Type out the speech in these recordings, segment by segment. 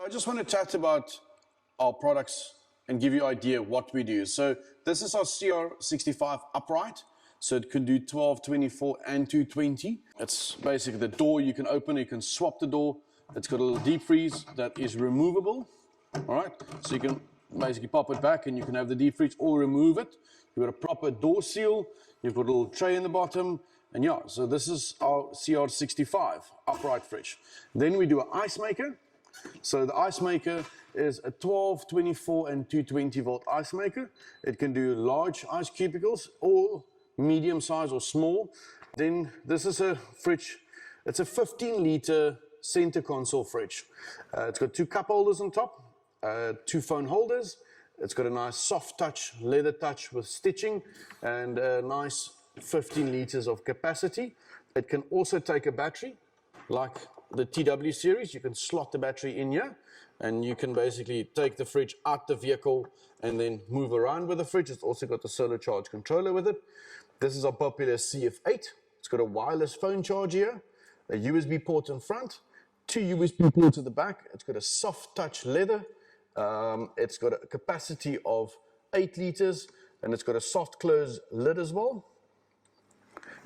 I just want to chat about our products and give you an idea what we do. So this is our Cr65 Upright. So it can do 12, 24 and 220. It's basically the door you can open, you can swap the door. It's got a little deep freeze that is removable. All right, so you can basically pop it back and you can have the deep freeze or remove it. You've got a proper door seal. You've got a little tray in the bottom. And yeah, so this is our Cr65 Upright fridge. Then we do an ice maker. So the ice maker is a 12, 24 and 220 volt ice maker. It can do large ice cubicles or medium size or small. Then this is a fridge. It's a 15-liter center console fridge. It's got two cup holders on top, two phone holders. It's got a nice soft touch, leather touch with stitching and a nice 15 liters of capacity. It can also take a battery like the TW series. You can slot the battery in here and you can basically take the fridge out the vehicle and then move around with the fridge. It's also got the solar charge controller with it. This is our popular CF8. It's got a wireless phone charge here, a USB port in front, two USB ports at the back. It's got a soft touch leather. It's got a capacity of 8 liters and it's got a soft close lid as well.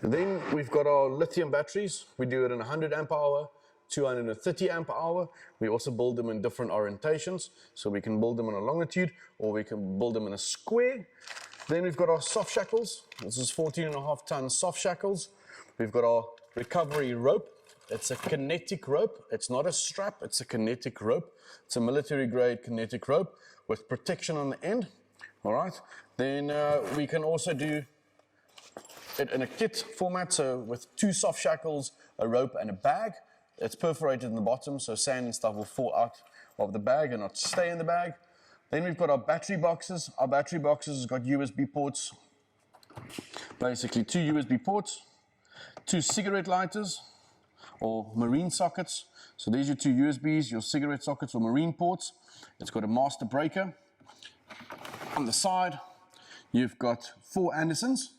And then we've got our lithium batteries. We do it in 100 amp hour, 230 amp hour. We also build them in different orientations. So we can build them in a longitude or we can build them in a square. Then we've got our soft shackles. This is 14.5 ton soft shackles. We've got our recovery rope. It's a kinetic rope. It's not a strap, it's a kinetic rope. It's a military grade kinetic rope with protection on the end. All right. Then we can also do it in a kit format, so with two soft shackles, a rope and a bag. It's perforated in the bottom, so sand and stuff will fall out of the bag and not stay in the bag. Then we've got our battery boxes. Our battery boxes has got USB ports, basically two USB ports, two cigarette lighters or marine sockets. So these are two USBs, your cigarette sockets or marine ports. It's got a master breaker. On the side, you've got 4 Andersons.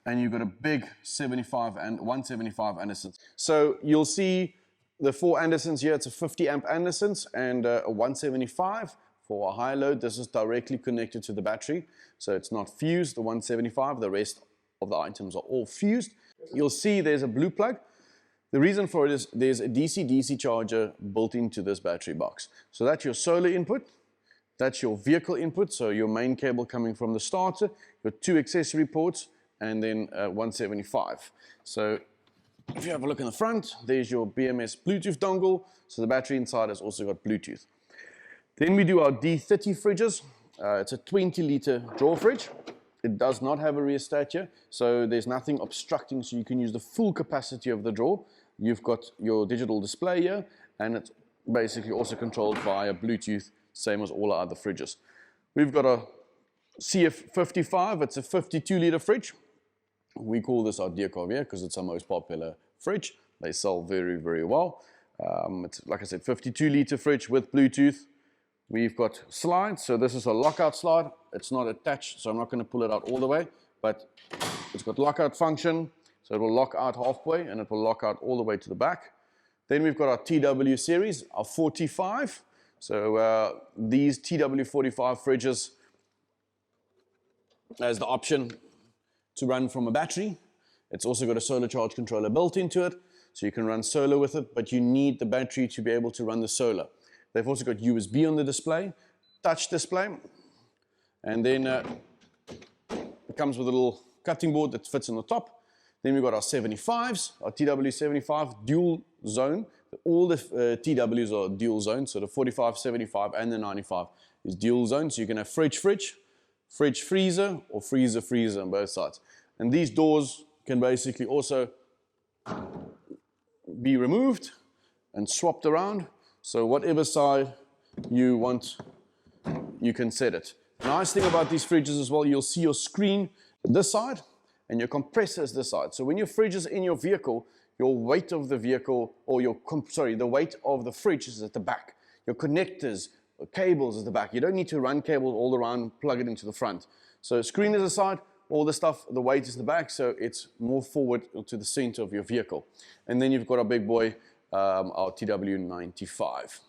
And you've got a big 75 and 175 Andersons. So you'll see the 4 Andersons here. It's a 50 amp Andersons and a 175 for a high load. This is directly connected to the battery, so it's not fused. The 175, the rest of the items are all fused. You'll see there's a blue plug. The reason for it is there's a DC-DC charger built into this battery box. So that's your solar input. That's your vehicle input. So your main cable coming from the starter. Your 2 accessory ports. And then 175. So if you have a look in the front, there's your BMS Bluetooth dongle. So the battery inside has also got Bluetooth. Then we do our D30 fridges. It's a 20-liter drawer fridge. It does not have a rheostat here, so there's nothing obstructing, so you can use the full capacity of the drawer. You've got your digital display here, and it's basically also controlled via Bluetooth, same as all our other fridges. We've got a CF55. It's a 52-liter fridge. We call this our dear Corvair because it's our most popular fridge. They sell very, very well. It's, like I said, 52-liter fridge with Bluetooth. We've got slides. So this is a lockout slide. It's not attached, so I'm not going to pull it out all the way. But it's got lockout function. So it will lock out halfway and it will lock out all the way to the back. Then we've got our TW series, our 45. So these Tw45 fridges as the option to run from a battery. It's also got a solar charge controller built into it, so you can run solar with it, but you need the battery to be able to run the solar. They've also got USB on the display, touch display, and then it comes with a little cutting board that fits on the top. Then we've got our 75s, our TW75 dual zone. All the TWs are dual zone, so the 45, 75 and the 95 is dual zone, so you can have fridge, freezer, or freezer on both sides. And these doors can basically also be removed and swapped around. So whatever side you want, you can set it. The nice thing about these fridges as well, you'll see your screen this side and your compressor is this side. So when your fridge is in your vehicle, your weight of the vehicle, or the weight of the fridge is at the back. Your connectors, cables at the back. You don't need to run cables all around, plug it into the front. So screen is the side, all the stuff, the weight is the back, so it's more forward to the center of your vehicle. And then you've got our big boy, our TW95.